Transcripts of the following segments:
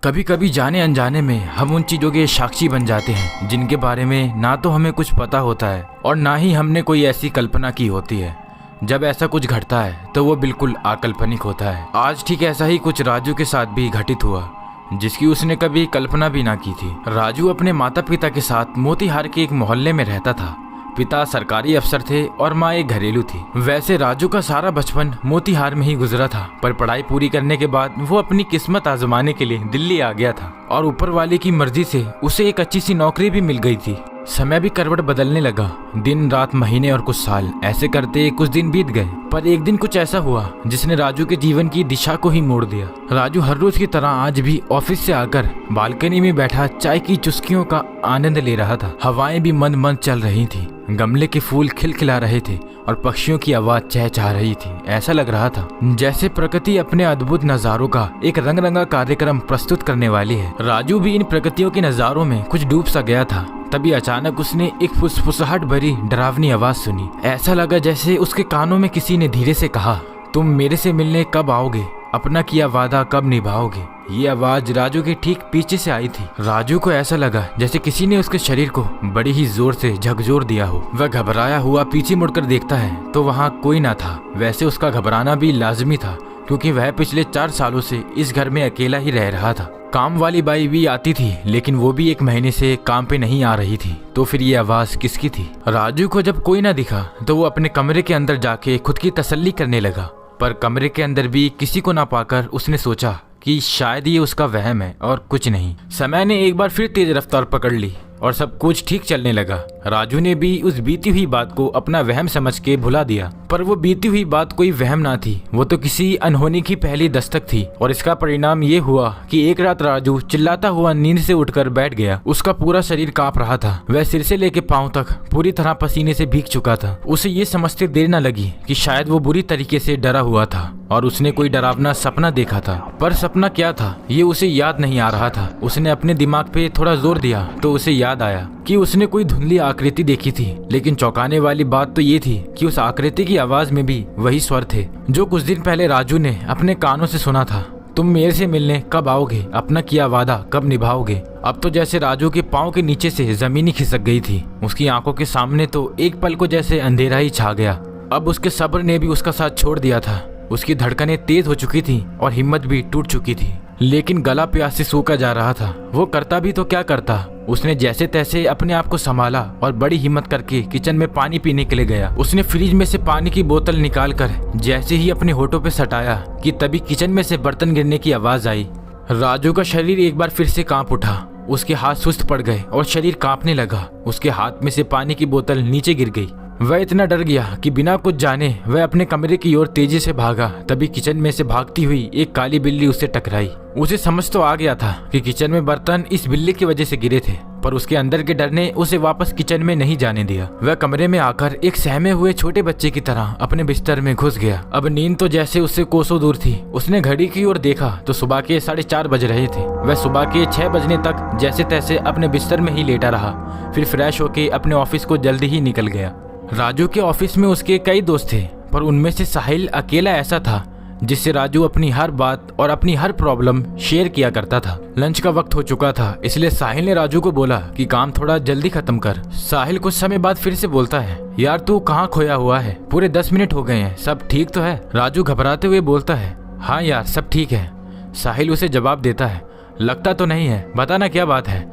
कभी कभी जाने अनजाने में हम उन चीज़ों के साक्षी बन जाते हैं जिनके बारे में ना तो हमें कुछ पता होता है और ना ही हमने कोई ऐसी कल्पना की होती है। जब ऐसा कुछ घटता है तो वो बिल्कुल अकाल्पनिक होता है। आज ठीक ऐसा ही कुछ राजू के साथ भी घटित हुआ जिसकी उसने कभी कल्पना भी ना की थी। राजू अपने माता पिता के साथ मोतीहार के एक मोहल्ले में रहता था। पिता सरकारी अफसर थे और माँ एक घरेलू थी। वैसे राजू का सारा बचपन मोतीहार में ही गुजरा था, पर पढ़ाई पूरी करने के बाद वो अपनी किस्मत आजमाने के लिए दिल्ली आ गया था और ऊपर वाले की मर्जी से उसे एक अच्छी सी नौकरी भी मिल गई थी। समय भी करवट बदलने लगा। दिन रात महीने और कुछ साल ऐसे करते कुछ दिन बीत गए, पर एक दिन कुछ ऐसा हुआ जिसने राजू के जीवन की दिशा को ही मोड़ दिया। राजू हर रोज की तरह आज भी ऑफिस से आकर बालकनी में बैठा चाय की चुस्कियों का आनंद ले रहा था। हवाएं भी मंद मंद चल रही थी, गमले के फूल खिलखिला रहे थे और पक्षियों की आवाज चहचहा रही थी। ऐसा लग रहा था जैसे प्रकृति अपने अद्भुत नजारों का एक रंग रंगा कार्यक्रम प्रस्तुत करने वाली है। राजू भी इन प्रकृतियों के नजारों में कुछ डूब सा गया था। तभी अचानक उसने एक फुसफुसाहट भरी डरावनी आवाज सुनी। ऐसा लगा जैसे उसके कानों में किसी ने धीरे से कहा, तुम मेरे से मिलने कब आओगे? अपना किया वादा कब निभाओगे? ये आवाज राजू के ठीक पीछे से आई थी। राजू को ऐसा लगा जैसे किसी ने उसके शरीर को बड़ी ही जोर से झकझोर दिया हो। वह घबराया हुआ पीछे मुड़कर देखता है तो वहाँ कोई ना था। वैसे उसका घबराना भी लाजमी था क्योंकि वह पिछले 4 सालों से इस घर में अकेला ही रह रहा था। काम वाली बाई भी आती थी लेकिन वो भी 1 महीने से काम पे नहीं आ रही थी। तो फिर ये आवाज किसकी थी? राजू को जब कोई ना दिखा तो वो अपने कमरे के अंदर जाके खुद की तसल्ली करने लगा, पर कमरे के अंदर भी किसी को ना पाकर उसने सोचा कि शायद ये उसका वहम है और कुछ नहीं। समय ने एक बार फिर तेज रफ्तार पकड़ ली और सब कुछ ठीक चलने लगा। राजू ने भी उस बीती हुई बात को अपना वहम समझ के भुला दिया, पर वो बीती हुई बात कोई वहम ना थी, वो तो किसी अनहोनी की पहली दस्तक थी। और इसका परिणाम ये हुआ कि एक रात राजू चिल्लाता हुआ नींद से उठकर बैठ गया। उसका पूरा शरीर कांप रहा था। वह सिर से लेके पांव तक पूरी तरह पसीने से भीग चुका था। उसे ये समझते देर न लगी कि शायद वो बुरी तरीके से डरा हुआ था और उसने कोई डरावना सपना देखा था, पर सपना क्या था ये उसे याद नहीं आ रहा था। उसने अपने दिमाग पे थोड़ा जोर दिया तो उसे याद आया कि उसने कोई धुंधली आकृति देखी थी। लेकिन चौंकाने वाली बात तो ये थी कि उस आकृति की आवाज में भी वही स्वर थे जो कुछ दिन पहले राजू ने अपने कानों से सुना था। तुम मेरे से मिलने कब आओगे? अपना किया वादा कब निभाओगे? अब तो जैसे राजू के पाँव के नीचे से जमीन ही खिसक गई थी। उसकी आंखों के सामने तो एक पल को जैसे अंधेरा ही छा गया। अब उसके सब्र ने भी उसका साथ छोड़ दिया था। उसकी धड़कनें तेज हो चुकी थी और हिम्मत भी टूट चुकी थी, लेकिन गला प्यास से सूखा जा रहा था। वो करता भी तो क्या करता। उसने जैसे तैसे अपने आप को संभाला और बड़ी हिम्मत करके किचन में पानी पीने के लिए गया। उसने फ्रिज में से पानी की बोतल निकालकर जैसे ही अपने होठों पे सटाया कि तभी किचन में से बर्तन गिरने की आवाज आई। राजू का शरीर एक बार फिर से कांप उठा। उसके हाथ सुस्त पड़ गए और शरीर कांपने लगा। उसके हाथ में से पानी की बोतल नीचे गिर गई। वह इतना डर गया कि बिना कुछ जाने वह अपने कमरे की ओर तेजी से भागा। तभी किचन में से भागती हुई एक काली बिल्ली उसे टकराई। उसे समझ तो आ गया था कि किचन में बर्तन इस बिल्ली की वजह से गिरे थे, पर उसके अंदर के डर ने उसे वापस किचन में नहीं जाने दिया। वह कमरे में आकर एक सहमे हुए छोटे बच्चे की तरह अपने बिस्तर में घुस गया। अब नींद तो जैसे उससे कोसों दूर थी। उसने घड़ी की ओर देखा तो सुबह के 4:30 बज रहे थे। वह सुबह के 6 बजने तक जैसे तैसे अपने बिस्तर में ही लेटा रहा, फिर फ्रेश होके अपने ऑफिस को जल्दी ही निकल गया। राजू के ऑफिस में उसके कई दोस्त थे, पर उनमें से साहिल अकेला ऐसा था जिससे राजू अपनी हर बात और अपनी हर प्रॉब्लम शेयर किया करता था। लंच का वक्त हो चुका था, इसलिए साहिल ने राजू को बोला कि काम थोड़ा जल्दी खत्म कर। साहिल कुछ समय बाद फिर से बोलता है, यार तू कहाँ खोया हुआ है? पूरे 10 मिनट हो गए हैं, सब ठीक तो है? राजू घबराते हुए बोलता है, हाँ यार सब ठीक है। साहिल उसे जवाब देता है, लगता तो नहीं है, बताना क्या बात है?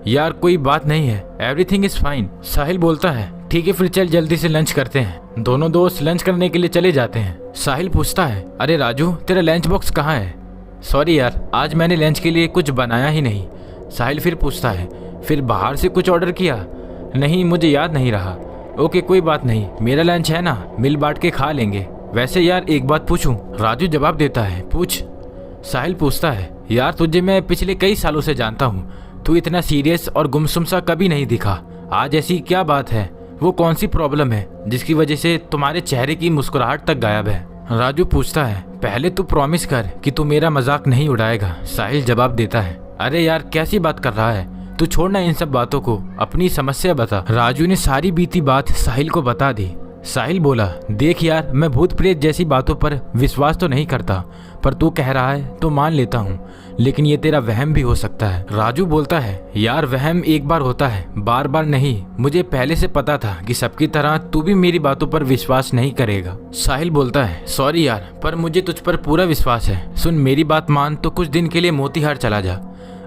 यार कोई बात नहीं है, एवरीथिंग इज फाइन। साहिल बोलता है, ठीक है फिर चल जल्दी से लंच करते हैं। दोनों दोस्त लंच करने के लिए चले जाते हैं। साहिल पूछता है, अरे राजू तेरा लंच बॉक्स कहाँ है? सॉरी यार आज मैंने लंच के लिए कुछ बनाया ही नहीं। साहिल फिर पूछता है, फिर बाहर से कुछ ऑर्डर किया? नहीं मुझे याद नहीं रहा। ओके कोई बात नहीं, मेरा लंच है ना, मिल बांट के खा लेंगे। वैसे यार एक बात पूछूं? राजू जवाब देता है, पूछ। साहिल पूछता है, यार तुझे मैं पिछले कई सालों से जानता हूँ, तू इतना सीरियस और गुमसुम सा कभी नहीं दिखा। आज ऐसी क्या बात है? वो कौन सी प्रॉब्लम है जिसकी वजह से तुम्हारे चेहरे की मुस्कुराहट तक गायब है? राजू पूछता है, पहले तू प्रॉमिस कर कि तू मेरा मजाक नहीं उड़ाएगा। साहिल जवाब देता है, अरे यार कैसी बात कर रहा है तू, छोड़ना इन सब बातों को, अपनी समस्या बता। राजू ने सारी बीती बात साहिल को बता दी। साहिल बोला, देख यार, मैं भूत प्रेत जैसी बातों पर विश्वास तो नहीं करता, पर तू कह रहा है तो मान लेता हूँ, लेकिन ये तेरा वहम भी हो सकता है। राजू बोलता है, यार वहम एक बार होता है, बार बार नहीं। मुझे पहले से पता था कि सबकी तरह तू भी मेरी बातों पर विश्वास नहीं करेगा। साहिल बोलता है, सॉरी यार, पर मुझे तुझ पर पूरा विश्वास है। सुन, मेरी बात मान तो कुछ दिन के लिए मोतीहार चला जा,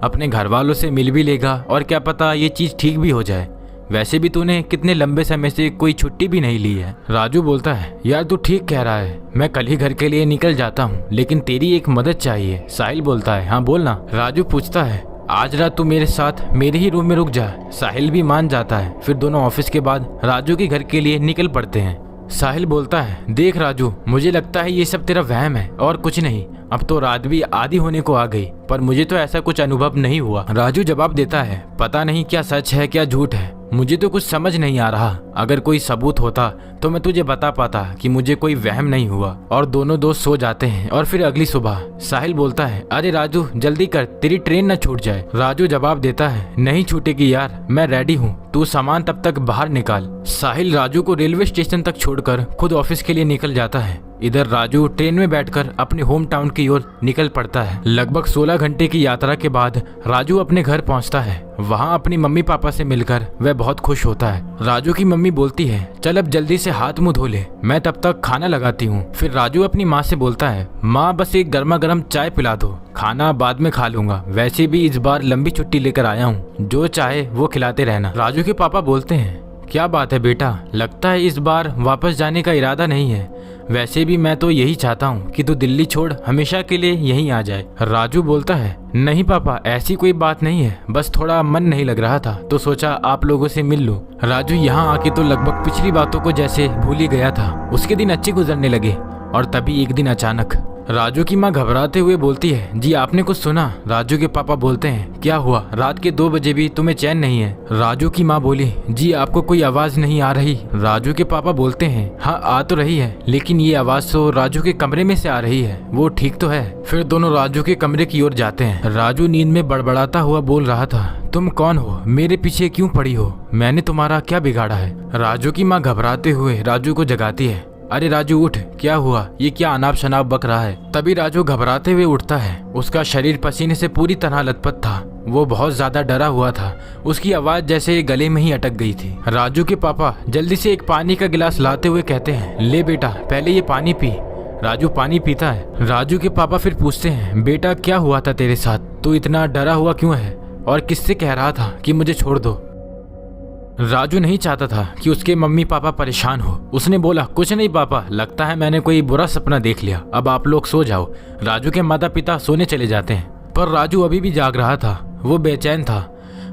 अपने घर वालों से मिल भी लेगा और क्या पता ये चीज ठीक भी हो जाए। वैसे भी तूने कितने लंबे समय से कोई छुट्टी भी नहीं ली है। राजू बोलता है, यार तू ठीक कह रहा है, मैं कल ही घर के लिए निकल जाता हूँ, लेकिन तेरी एक मदद चाहिए। साहिल बोलता है, हाँ बोलना। राजू पूछता है, आज रात तू मेरे साथ मेरे ही रूम में रुक जा। साहिल भी मान जाता है। फिर दोनों ऑफिस के बाद राजू के घर के लिए निकल पड़ते हैं। साहिल बोलता है, देख राजू, मुझे लगता है ये सब तेरा वहम है और कुछ नहीं। अब तो रात भी आधी होने को आ गई, पर मुझे तो ऐसा कुछ अनुभव नहीं हुआ। राजू जवाब देता है, पता नहीं क्या सच है क्या झूठ है, मुझे तो कुछ समझ नहीं आ रहा। अगर कोई सबूत होता तो मैं तुझे बता पाता कि मुझे कोई वहम नहीं हुआ। और दोनों दोस्त सो जाते हैं और फिर अगली सुबह साहिल बोलता है, अरे राजू जल्दी कर, तेरी ट्रेन न छूट जाए। राजू जवाब देता है, नहीं छूटेगी यार, मैं रेडी हूँ, तू सामान तब तक बाहर निकाल। साहिल राजू को रेलवे स्टेशन तक छोड़कर खुद ऑफिस के लिए निकल जाता है। इधर राजू ट्रेन में बैठकर अपने होम टाउन की ओर निकल पड़ता है। लगभग 16 घंटे की यात्रा के बाद राजू अपने घर पहुंचता है। वहां अपनी मम्मी पापा से मिलकर वह बहुत खुश होता है। राजू की मम्मी बोलती है, चल अब जल्दी से हाथ मुंह धो ले, मैं तब तक खाना लगाती हूँ। फिर राजू अपनी माँ से बोलता है, माँ बस एक गर्मा गर्म चाय पिला दो, खाना बाद में खा लूंगा, वैसे भी इस बार लंबी छुट्टी लेकर आया हूँ, जो चाहे वो खिलाते रहना। राजू के पापा बोलते हैं, क्या बात है बेटा, लगता है इस बार वापस जाने का इरादा नहीं है। वैसे भी मैं तो यही चाहता हूँ कि तू दिल्ली छोड़ हमेशा के लिए यहीं आ जाए। राजू बोलता है, नहीं पापा, ऐसी कोई बात नहीं है, बस थोड़ा मन नहीं लग रहा था तो सोचा आप लोगों से मिल लूं। राजू यहाँ आके तो लगभग पिछली बातों को जैसे भूल ही गया था। उसके दिन अच्छे गुजरने लगे और तभी एक दिन अचानक राजू की माँ घबराते हुए बोलती है, जी आपने कुछ सुना? राजू के पापा बोलते हैं, क्या हुआ, रात के 2 बजे भी तुम्हें चैन नहीं है? राजू की माँ बोली, जी आपको कोई आवाज नहीं आ रही? राजू के पापा बोलते हैं, हाँ आ तो रही है, लेकिन ये आवाज तो राजू के कमरे में से आ रही है, वो ठीक तो है? फिर दोनों राजू के कमरे की ओर जाते हैं। राजू नींद में बड़बड़ाता हुआ बोल रहा था, तुम कौन हो, मेरे पीछे क्यों पड़ी हो, मैंने तुम्हारा क्या बिगाड़ा है? राजू की माँ घबराते हुए राजू को जगाती है, अरे राजू उठ, क्या हुआ, ये क्या अनाप शनाप बक रहा है? तभी राजू घबराते हुए उठता है। उसका शरीर पसीने से पूरी तरह लथपथ था, वो बहुत ज्यादा डरा हुआ था, उसकी आवाज जैसे गले में ही अटक गई थी। राजू के पापा जल्दी से एक पानी का गिलास लाते हुए कहते हैं, ले बेटा पहले ये पानी पी। राजू पानी पीता है। राजू के पापा फिर पूछते हैं, बेटा क्या हुआ था तेरे साथ, तू इतना डरा हुआ क्यों है और किससे कह रहा था कि मुझे छोड़ दो? राजू नहीं चाहता था कि उसके मम्मी पापा परेशान हो। उसने बोला, कुछ नहीं पापा, लगता है मैंने कोई बुरा सपना देख लिया, अब आप लोग सो जाओ। राजू के माता पिता सोने चले जाते हैं, पर राजू अभी भी जाग रहा था। वो बेचैन था,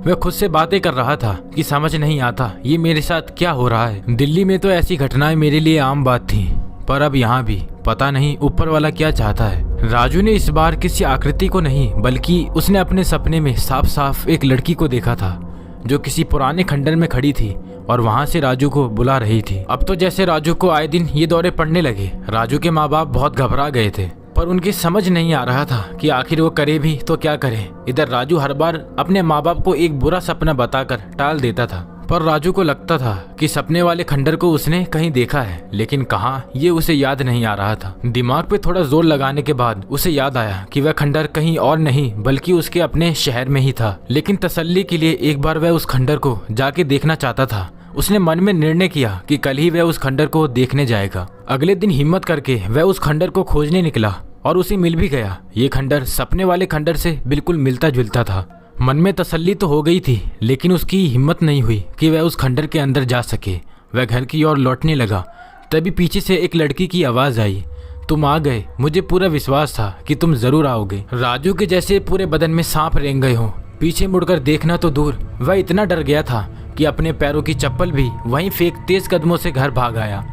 वह खुद से बातें कर रहा था कि समझ नहीं आता ये मेरे साथ क्या हो रहा है। दिल्ली में तो ऐसी घटनाएं मेरे लिए आम बात थी, पर अब यहाँ भी पता नहीं ऊपर वाला क्या चाहता है। राजू ने इस बार किसी आकृति को नहीं, बल्कि उसने अपने सपने में साफ साफ एक लड़की को देखा था जो किसी पुराने खंडर में खड़ी थी और वहां से राजू को बुला रही थी। अब तो जैसे राजू को आए दिन ये दौरे पड़ने लगे। राजू के माँ बाप बहुत घबरा गए थे, पर उनकी समझ नहीं आ रहा था कि आखिर वो करे भी तो क्या करे। इधर राजू हर बार अपने माँ बाप को एक बुरा सपना बताकर टाल देता था, पर राजू को लगता था कि सपने वाले खंडर को उसने कहीं देखा है, लेकिन कहाँ ये उसे याद नहीं आ रहा था। दिमाग पे थोड़ा जोर लगाने के बाद उसे याद आया कि वह खंडर कहीं और नहीं बल्कि उसके अपने शहर में ही था। लेकिन तसल्ली के लिए एक बार वह उस खंडर को जाके देखना चाहता था। उसने मन में निर्णय किया कि कल ही वह उस खंडर को देखने जाएगा। अगले दिन हिम्मत करके वह उस खंडर को खोजने निकला और उसे मिल भी गया। ये खंडर सपने वाले खंडर से बिल्कुल मिलता जुलता था। मन में तसल्ली तो हो गई थी, लेकिन उसकी हिम्मत नहीं हुई कि वह उस खंडर के अंदर जा सके। वह घर की ओर लौटने लगा, तभी पीछे से एक लड़की की आवाज आई, तुम आ गए, मुझे पूरा विश्वास था कि तुम जरूर आओगे। राजू के जैसे पूरे बदन में सांप रेंग गए हो। पीछे मुड़कर देखना तो दूर, वह इतना डर गया था कि अपने पैरों की चप्पल भी वहीं फेंक तेज कदमों से घर भाग आया।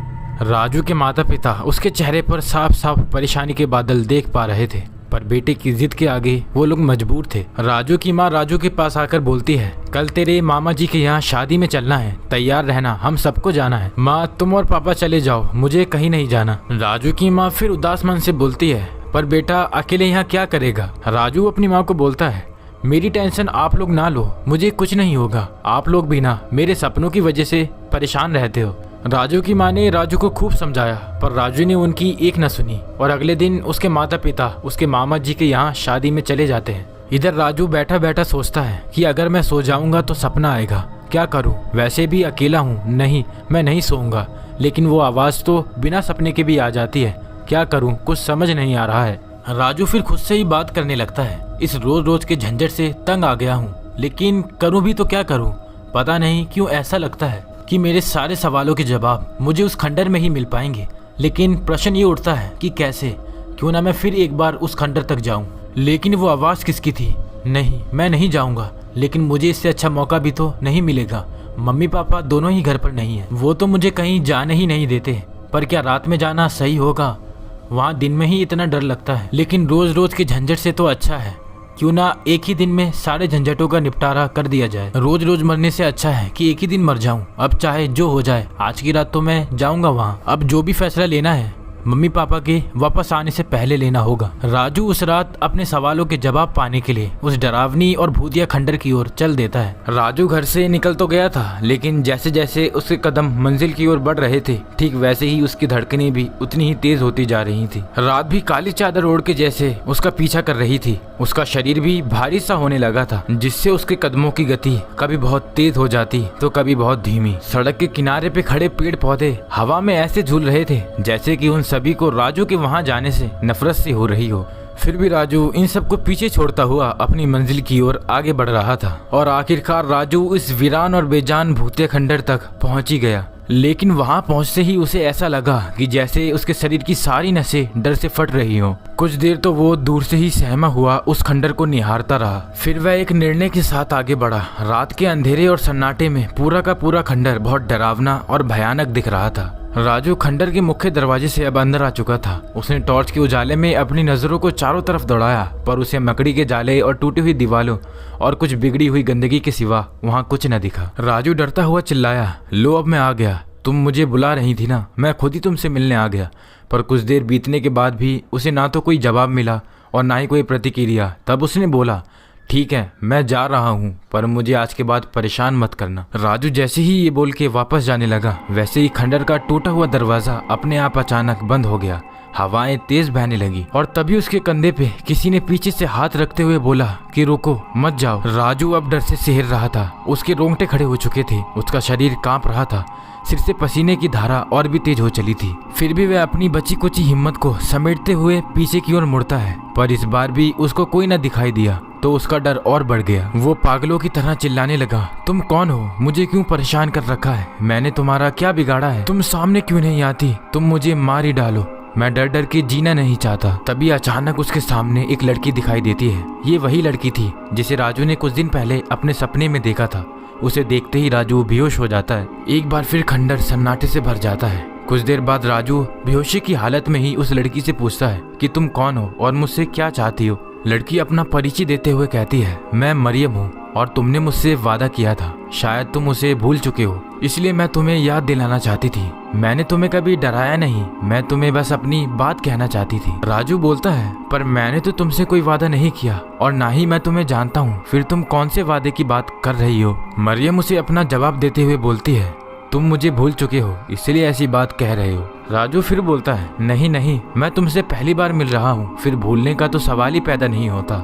राजू के माता पिता उसके चेहरे पर साफ साफ परेशानी के बादल देख पा रहे थे, पर बेटे की जिद के आगे वो लोग मजबूर थे। राजू की माँ राजू के पास आकर बोलती है, कल तेरे मामा जी के यहाँ शादी में चलना है, तैयार रहना, हम सबको जाना है। माँ तुम और पापा चले जाओ, मुझे कहीं नहीं जाना। राजू की माँ फिर उदास मन से बोलती है, पर बेटा अकेले यहाँ क्या करेगा? राजू अपनी माँ को बोलता है, मेरी टेंशन आप लोग ना लो, मुझे कुछ नहीं होगा, आप लोग भी ना मेरे सपनों की वजह से परेशान रहते हो। राजू की माँ ने राजू को खूब समझाया, पर राजू ने उनकी एक न सुनी और अगले दिन उसके माता पिता उसके मामा जी के यहाँ शादी में चले जाते हैं। इधर राजू बैठा बैठा सोचता है कि अगर मैं सो जाऊंगा तो सपना आएगा, क्या करूं, वैसे भी अकेला हूं, नहीं मैं नहीं सोऊंगा। लेकिन वो आवाज़ तो बिना सपने के भी आ जाती है, क्या करूं, कुछ समझ नहीं आ रहा है। राजू फिर खुद से ही बात करने लगता है, इस रोज रोज के झंझट से तंग आ गया हूँ, लेकिन करूँ भी तो क्या करूँ। पता नहीं क्यों ऐसा लगता है कि मेरे सारे सवालों के जवाब मुझे उस खंडर में ही मिल पाएंगे। लेकिन प्रश्न ये उठता है कि कैसे, क्यों ना मैं फिर एक बार उस खंडर तक जाऊं। लेकिन वो आवाज़ किसकी थी? नहीं, मैं नहीं जाऊंगा, लेकिन मुझे इससे अच्छा मौका भी तो नहीं मिलेगा। मम्मी पापा दोनों ही घर पर नहीं है, वो तो मुझे कहीं जाने ही नहीं देते। पर क्या रात में जाना सही होगा? वहाँ दिन में ही इतना डर लगता है। लेकिन रोज रोज के झंझट से तो अच्छा है क्यों ना एक ही दिन में सारे झंझटों का निपटारा कर दिया जाए। रोज रोज मरने से अच्छा है कि एक ही दिन मर जाऊं। अब चाहे जो हो जाए, आज की रात तो मैं जाऊंगा वहाँ। अब जो भी फैसला लेना है मम्मी पापा के वापस आने से पहले लेना होगा। राजू उस रात अपने सवालों के जवाब पाने के लिए उस डरावनी और भूतिया खंडर की ओर चल देता है। राजू घर से निकल तो गया था, लेकिन जैसे जैसे उसके कदम मंजिल की ओर बढ़ रहे थे, ठीक वैसे ही उसकी धड़कनें भी उतनी ही तेज होती जा रही थी। रात भी काली चादर ओढ़ के जैसे उसका पीछा कर रही थी। उसका शरीर भी भारी सा होने लगा था, जिससे उसके कदमों की गति कभी बहुत तेज हो जाती तो कभी बहुत धीमी। सड़क के किनारे पे खड़े पेड़ पौधे हवा में ऐसे झूल रहे थे जैसे कि उन सभी को राजू के वहां जाने से नफरत सी हो रही हो। फिर भी राजू इन सबको पीछे छोड़ता हुआ अपनी मंजिल की ओर आगे बढ़ रहा था और आखिरकार राजू इस वीरान और बेजान भूतिया खंडर तक पहुंच ही गया। लेकिन वहां पहुंचते ही उसे ऐसा लगा कि जैसे उसके शरीर की सारी नसें डर से फट रही हो। कुछ देर तो वो दूर से ही सहमा हुआ उस खंडर को निहारता रहा। फिर वह एक निर्णय के साथ आगे बढ़ा। रात के अंधेरे और सन्नाटे में पूरा का पूरा खंडर बहुत डरावना और भयानक दिख रहा था। राजू खंडर के मुख्य दरवाजे से अब अंदर आ चुका था। उसने टॉर्च के उजाले में अपनी नजरों को चारों तरफ दौड़ाया, पर उसे मकड़ी के जाले और टूटी हुई दीवारों और कुछ बिगड़ी हुई गंदगी के सिवा वहाँ कुछ न दिखा। राजू डरता हुआ चिल्लाया, लो अब मैं आ गया, तुम मुझे बुला रही थी ना, मैं खुद ही तुमसे मिलने आ गया। पर कुछ देर बीतने के बाद भी उसे ना तो कोई जवाब मिला और ना ही कोई प्रतिक्रिया। तब उसने बोला, ठीक है मैं जा रहा हूँ, पर मुझे आज के बाद परेशान मत करना। राजू जैसे ही ये बोल के वापस जाने लगा, वैसे ही खंडर का टूटा हुआ दरवाजा अपने आप अचानक बंद हो गया। हवाएं तेज बहने लगी और तभी उसके कंधे पे किसी ने पीछे से हाथ रखते हुए बोला कि रुको मत जाओ। राजू अब डर से सिहर रहा था, उसके रोंगटे खड़े हो चुके थे, उसका शरीर कांप रहा था, सिर से पसीने की धारा और भी तेज हो चली थी। फिर भी वह अपनी बची कुची हिम्मत को समेटते हुए पीछे की ओर मुड़ता है, पर इस बार भी उसको कोई न दिखाई दिया तो उसका डर और बढ़ गया। वो पागलों की तरह चिल्लाने लगा, तुम कौन हो? मुझे क्यों परेशान कर रखा है? मैंने तुम्हारा क्या बिगाड़ा है? तुम सामने क्यों नहीं आती? तुम मुझे मार ही डालो, मैं डर डर के जीना नहीं चाहता। तभी अचानक उसके सामने एक लड़की दिखाई देती है। ये वही लड़की थी जिसे राजू ने कुछ दिन पहले अपने सपने में देखा था। उसे देखते ही राजू बेहोश हो जाता है। एक बार फिर खंडर सन्नाटे से भर जाता है। कुछ देर बाद राजू बेहोशी की हालत में ही उस लड़की से पूछता है कि तुम कौन हो और मुझसे क्या चाहती हो? लड़की अपना परिचय देते हुए कहती है, मैं मरियम हूँ और तुमने मुझसे वादा किया था, शायद तुम उसे भूल चुके हो, इसलिए मैं तुम्हें याद दिलाना चाहती थी। मैंने तुम्हें कभी डराया नहीं, मैं तुम्हें बस अपनी बात कहना चाहती थी। राजू बोलता है, पर मैंने तो तुमसे कोई वादा नहीं किया और ना ही मैं तुम्हें जानता हूँ, फिर तुम कौन से वादे की बात कर रही हो? मरियम उसे अपना जवाब देते हुए बोलती है, तुम मुझे भूल चुके हो इसलिए ऐसी बात कह रहे हो। राजू फिर बोलता है, नहीं नहीं, मैं तुमसे पहली बार मिल रहा हूँ, फिर भूलने का तो सवाल ही पैदा नहीं होता।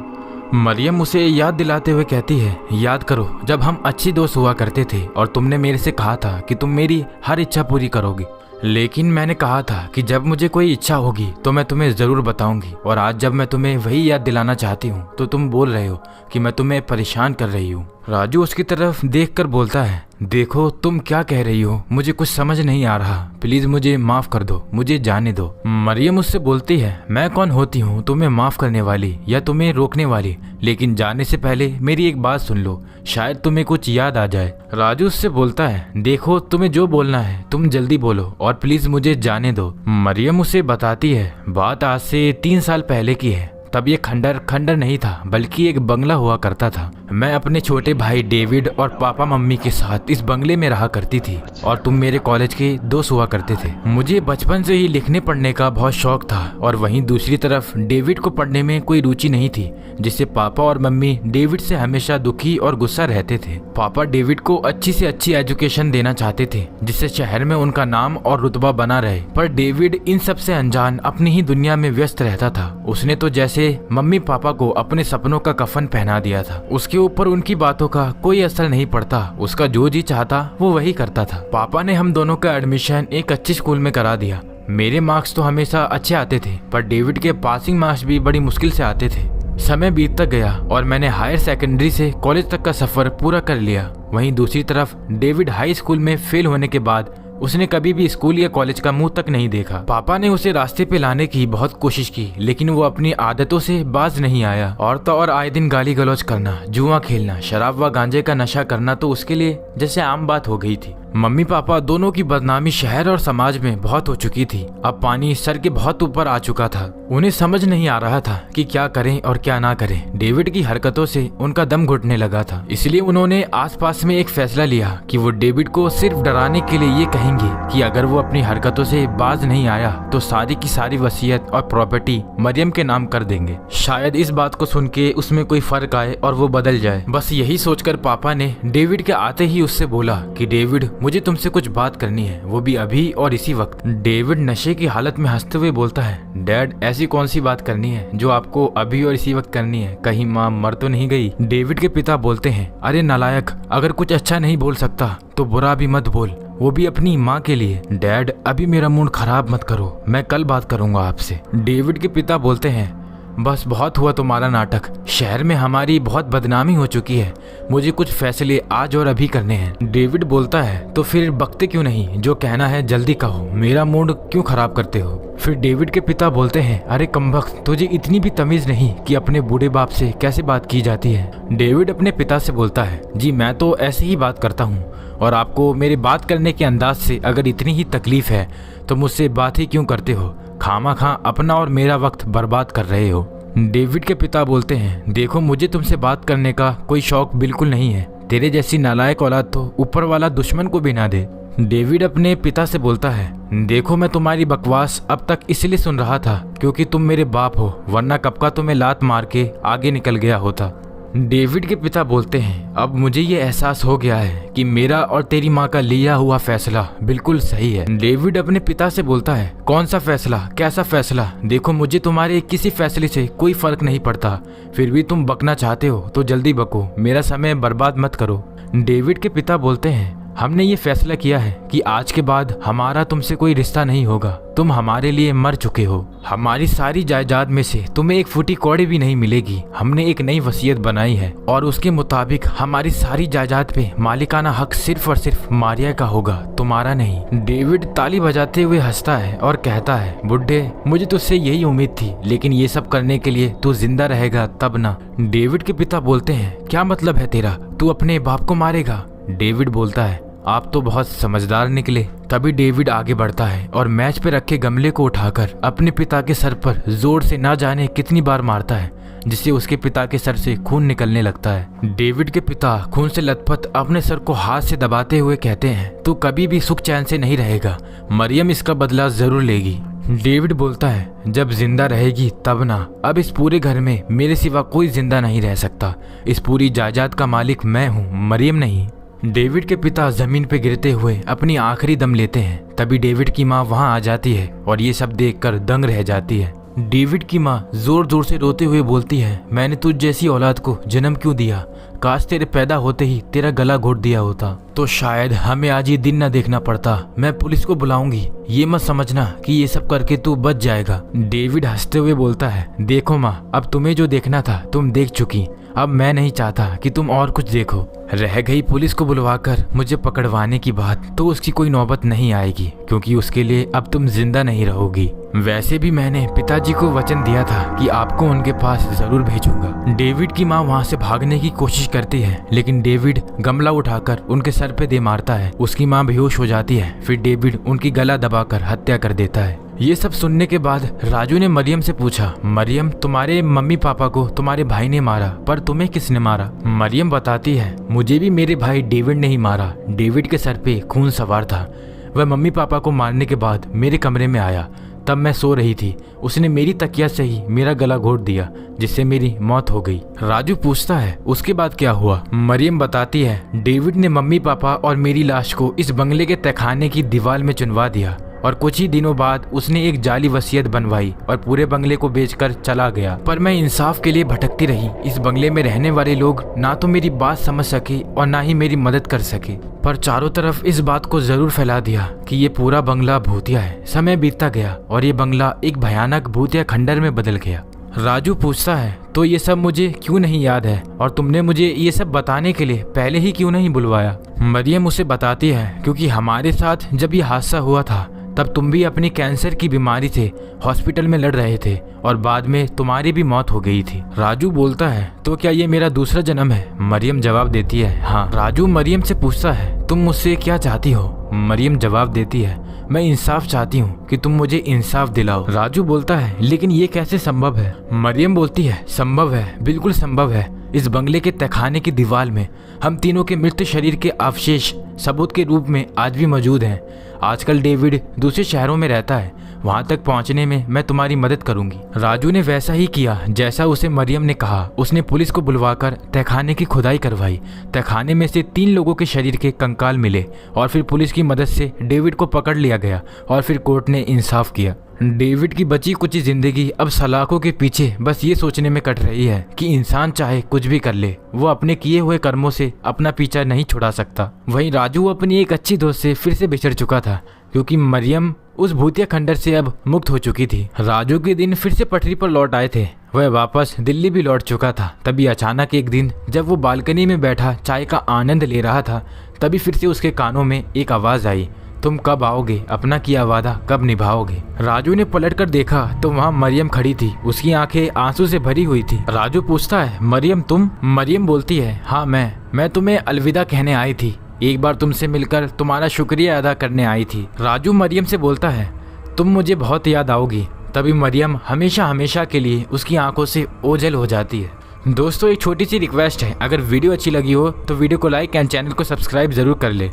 मरियम उसे याद दिलाते हुए कहती है, याद करो जब हम अच्छे दोस्त हुआ करते थे और तुमने मेरे से कहा था कि तुम मेरी हर इच्छा पूरी करोगी, लेकिन मैंने कहा था कि जब मुझे कोई इच्छा होगी तो मैं तुम्हें जरूर बताऊंगी, और आज जब मैं तुम्हें वही याद दिलाना चाहती हूँ तो तुम बोल रहे हो कि मैं तुम्हें परेशान कर रही हूँ। राजू उसकी तरफ देखकर बोलता है, देखो तुम क्या कह रही हो, मुझे कुछ समझ नहीं आ रहा, प्लीज मुझे माफ कर दो, मुझे जाने दो। मरियम उससे बोलती है, मैं कौन होती हूँ तुम्हें माफ करने वाली या तुम्हें रोकने वाली, लेकिन जाने से पहले मेरी एक बात सुन लो, शायद तुम्हें कुछ याद आ जाए। राजू उससे बोलता है, देखो तुम्हें जो बोलना है तुम जल्दी बोलो और प्लीज मुझे जाने दो। मरियम उसे बताती है, बात आज से 3 साल पहले की है। तब ये खंडर नहीं था बल्कि एक बंगला हुआ करता था। मैं अपने छोटे भाई डेविड और पापा मम्मी के साथ इस बंगले में रहा करती थी और तुम मेरे कॉलेज के दोस्त हुआ करते थे। मुझे बचपन से ही लिखने पढ़ने का बहुत शौक था और वहीं दूसरी तरफ डेविड को पढ़ने में कोई रुचि नहीं थी, जिससे पापा और मम्मी डेविड से हमेशा दुखी और गुस्सा रहते थे। पापा डेविड को अच्छी से अच्छी एजुकेशन देना चाहते थे जिससे शहर में उनका नाम और रुतबा बना रहे, पर डेविड इन सब से अनजान अपनी ही दुनिया में व्यस्त रहता था। उसने तो जैसे मम्मी पापा को अपने सपनों का कफन पहना दिया था। उसके ऊपर उनकी बातों का कोई असर नहीं पड़ता, उसका जो जी चाहता वो वही करता था। पापा ने हम दोनों का एडमिशन एक अच्छी स्कूल में करा दिया। मेरे मार्क्स तो हमेशा अच्छे आते थे, पर डेविड के पासिंग मार्क्स भी बड़ी मुश्किल से आते थे। समय बीतता गया और मैंने हायर सेकेंडरी से कॉलेज तक का सफर पूरा कर लिया। वहीं दूसरी तरफ डेविड हाई स्कूल में फेल होने के बाद उसने कभी भी स्कूल या कॉलेज का मुंह तक नहीं देखा। पापा ने उसे रास्ते पे लाने की बहुत कोशिश की, लेकिन वो अपनी आदतों से बाज नहीं आया। और तो और आए दिन गाली गलौज करना, जुआ खेलना, शराब व गांजे का नशा करना तो उसके लिए जैसे आम बात हो गई थी। मम्मी पापा दोनों की बदनामी शहर और समाज में बहुत हो चुकी थी। अब पानी सर के बहुत ऊपर आ चुका था। उन्हें समझ नहीं आ रहा था कि क्या करें और क्या ना करें। डेविड की हरकतों से उनका दम घुटने लगा था, इसलिए उन्होंने आसपास में एक फैसला लिया कि वो डेविड को सिर्फ डराने के लिए ये कहेंगे कि अगर वो अपनी हरकतों से बाज नहीं आया तो सारी की सारी वसीयत और प्रॉपर्टी मरियम के नाम कर देंगे। शायद इस बात को सुन के उसमें कोई फर्क आए और वो बदल जाए। बस यही सोचकर पापा ने डेविड के आते ही उससे बोला कि डेविड, मुझे तुमसे कुछ बात करनी है, वो भी अभी और इसी वक्त। डेविड नशे की हालत में हंसते हुए बोलता है, डैड ऐसी कौन सी बात करनी है जो आपको अभी और इसी वक्त करनी है? कहीं माँ मर तो नहीं गई? डेविड के पिता बोलते हैं, अरे नालायक, अगर कुछ अच्छा नहीं बोल सकता तो बुरा भी मत बोल, वो भी अपनी माँ के लिए। डैड अभी मेरा मूड खराब मत करो, मैं कल बात करूंगा आपसे। डेविड के पिता बोलते हैं, बस बहुत हुआ तुम्हारा नाटक, शहर में हमारी बहुत बदनामी हो चुकी है, मुझे कुछ फैसले आज और अभी करने हैं। डेविड बोलता है, तो फिर बकते क्यों नहीं, जो कहना है जल्दी कहो, मेरा मूड क्यों खराब करते हो? फिर डेविड के पिता बोलते हैं, अरे कमबख्त, तुझे इतनी भी तमीज नहीं कि अपने बूढ़े बाप से कैसे बात की जाती है? डेविड अपने पिता से बोलता है, जी मैं तो ऐसे ही बात करता हूँ, और आपको मेरे बात करने के अंदाज से अगर इतनी ही तकलीफ है तो मुझसे बात ही क्यों करते हो? खामा अपना और मेरा वक्त बर्बाद कर रहे हो। डेविड के पिता बोलते हैं, देखो मुझे तुमसे बात करने का कोई शौक बिल्कुल नहीं है, तेरे जैसी नालायक औलाद तो ऊपर वाला दुश्मन को भी ना दे। डेविड अपने पिता से बोलता है, देखो मैं तुम्हारी बकवास अब तक इसलिए सुन रहा था क्योंकि तुम मेरे बाप हो, वरना कब का तुम्हें लात मार के आगे निकल गया होता। डेविड के पिता बोलते हैं, अब मुझे ये एहसास हो गया है कि मेरा और तेरी माँ का लिया हुआ फैसला बिल्कुल सही है। डेविड अपने पिता से बोलता है, कौन सा फैसला, कैसा फैसला? देखो मुझे तुम्हारे किसी फैसले से कोई फर्क नहीं पड़ता, फिर भी तुम बकना चाहते हो तो जल्दी बको, मेरा समय बर्बाद मत करो। डेविड के पिता बोलते हैं, हमने ये फैसला किया है कि आज के बाद हमारा तुमसे कोई रिश्ता नहीं होगा, तुम हमारे लिए मर चुके हो, हमारी सारी जायदाद में से तुम्हें एक फूटी कौड़ी भी नहीं मिलेगी। हमने एक नई वसीयत बनाई है और उसके मुताबिक हमारी सारी जायदाद पे मालिकाना हक सिर्फ और सिर्फ मारिया का होगा, तुम्हारा नहीं। डेविड ताली बजाते हुए हंसता है और कहता है, बुड्ढे मुझे तुझसे यही उम्मीद थी, लेकिन ये सब करने के लिए तू जिंदा रहेगा तब ना। डेविड के पिता बोलते हैं, क्या मतलब है तेरा, तू अपने बाप को मारेगा? डेविड बोलता है, आप तो बहुत समझदार निकले। तभी डेविड आगे बढ़ता है और मैच पे रखे गमले को उठाकर अपने पिता के सर पर जोर से ना जाने कितनी बार मारता है, जिससे उसके पिता के सर से खून निकलने लगता है। डेविड के पिता खून से लथपथ अपने सर को हाथ से दबाते हुए कहते हैं, तू कभी भी सुख चैन से नहीं रहेगा, मरियम इसका बदला जरूर लेगी। डेविड बोलता है, जब जिंदा रहेगी तब ना, अब इस पूरे घर में मेरे सिवा कोई जिंदा नहीं रह सकता, इस पूरी जायदाद का मालिक मैं हूँ, मरियम नहीं। डेविड के पिता जमीन पे गिरते हुए अपनी आखिरी दम लेते हैं। तभी डेविड की माँ वहाँ आ जाती है और ये सब देखकर दंग रह जाती है। डेविड की माँ जोर जोर से रोते हुए बोलती है, मैंने तुझ जैसी औलाद को जन्म क्यों दिया, काश तेरे पैदा होते ही तेरा गला घोट दिया होता तो शायद हमें आज ये दिन न देखना पड़ता। मैं पुलिस को बुलाऊंगी, ये मत समझना कि ये सब करके तू बच जाएगा। डेविड हंसते हुए बोलता है, देखो माँ, अब तुम्हें जो देखना था तुम देख चुकी, अब मैं नहीं चाहता कि तुम और कुछ देखो। रह गई पुलिस को बुलवाकर मुझे पकड़वाने की बात, तो उसकी कोई नौबत नहीं आएगी, क्योंकि उसके लिए अब तुम जिंदा नहीं रहोगी। वैसे भी मैंने पिताजी को वचन दिया था कि आपको उनके पास जरूर भेजूंगा। डेविड की माँ वहाँ से भागने की कोशिश करती है, लेकिन डेविड गमला उठाकर उनके सर पे दे मारता है। उसकी माँ बेहोश हो जाती है। फिर डेविड उनकी गला दबाकर हत्या कर देता है। ये सब सुनने के बाद राजू ने मरियम से पूछा, मरियम तुम्हारे मम्मी पापा को तुम्हारे भाई ने मारा, पर तुम्हें किसने मारा? मरियम बताती है, मुझे भी मेरे भाई डेविड ने ही मारा। डेविड के सर पे खून सवार था। वह मम्मी पापा को मारने के बाद मेरे कमरे में आया, तब मैं सो रही थी। उसने मेरी तकिया से ही मेरा गला घोट दिया, जिससे मेरी मौत हो गई। राजू पूछता है, उसके बाद क्या हुआ? मरियम बताती है, डेविड ने मम्मी पापा और मेरी लाश को इस बंगले के तहखाने की दीवार में चुनवा दिया और कुछ ही दिनों बाद उसने एक जाली वसीयत बनवाई और पूरे बंगले को बेचकर चला गया। पर मैं इंसाफ के लिए भटकती रही। इस बंगले में रहने वाले लोग ना तो मेरी बात समझ सके और ना ही मेरी मदद कर सके, पर चारों तरफ इस बात को जरूर फैला दिया कि ये पूरा बंगला भूतिया है। समय बीतता गया और ये बंगला एक भयानक भूतिया खंडर में बदल गया। राजू पूछता है, तो ये सब मुझे क्यों नहीं याद है और तुमने मुझे ये सब बताने के लिए पहले ही क्यों नहीं बुलवाया? मरियम उसे बताती है, क्योंकि हमारे साथ जब ये हादसा हुआ था तब तुम भी अपनी कैंसर की बीमारी से हॉस्पिटल में लड़ रहे थे और बाद में तुम्हारी भी मौत हो गई थी। राजू बोलता है, तो क्या ये मेरा दूसरा जन्म है? मरियम जवाब देती है, हाँ। राजू मरियम से पूछता है, तुम मुझसे क्या चाहती हो? मरियम जवाब देती है, मैं इंसाफ चाहती हूँ कि तुम मुझे इंसाफ दिलाओ। राजू बोलता है, लेकिन ये कैसे संभव है? मरियम बोलती है, संभव है, बिल्कुल संभव है। इस बंगले के तहखाने की दीवार में हम तीनों के मृत शरीर के अवशेष सबूत के रूप में आज भी मौजूद हैं। आजकल डेविड दूसरे शहरों में रहता है, वहां तक पहुंचने में मैं तुम्हारी मदद करूंगी। राजू ने वैसा ही किया जैसा उसे मरियम ने कहा। उसने पुलिस को बुलवाकर तहखाने की खुदाई करवाई। तहखाने में से 3 लोगों के शरीर के कंकाल मिले और फिर पुलिस की मदद से डेविड को पकड़ लिया गया और फिर कोर्ट ने इंसाफ किया। डेविड की बची कुची जिंदगी अब सलाखों के पीछे बस ये सोचने में कट रही है कि इंसान चाहे कुछ भी कर ले, वो अपने किए हुए कर्मों से अपना पीछा नहीं छुड़ा सकता। वहीं राजू अपनी एक अच्छी दोस्त से फिर से बिछड़ चुका था, क्योंकि मरियम उस भूतिया खंडर से अब मुक्त हो चुकी थी। राजू के दिन फिर से पटरी पर लौट आए थे। वह वापस दिल्ली भी लौट चुका था। तभी अचानक एक दिन जब वो बालकनी में बैठा चाय का आनंद ले रहा था, तभी फिर से उसके कानों में एक आवाज आई, तुम कब आओगे? अपना किया वादा कब निभाओगे? राजू ने पलटकर देखा तो वहाँ मरियम खड़ी थी। उसकी आंखें आंसू से भरी हुई थी। राजू पूछता है, मरियम तुम? मरियम बोलती है, हाँ मैं तुम्हें अलविदा कहने आई थी। एक बार तुमसे मिलकर तुम्हारा शुक्रिया अदा करने आई थी। राजू मरियम से बोलता है, तुम मुझे बहुत याद आओगी। तभी मरियम हमेशा हमेशा के लिए उसकी आंखों से ओझल हो जाती है। दोस्तों, एक छोटी सी रिक्वेस्ट है, अगर वीडियो अच्छी लगी हो तो वीडियो को लाइक एंड चैनल को सब्सक्राइब जरूर कर ले।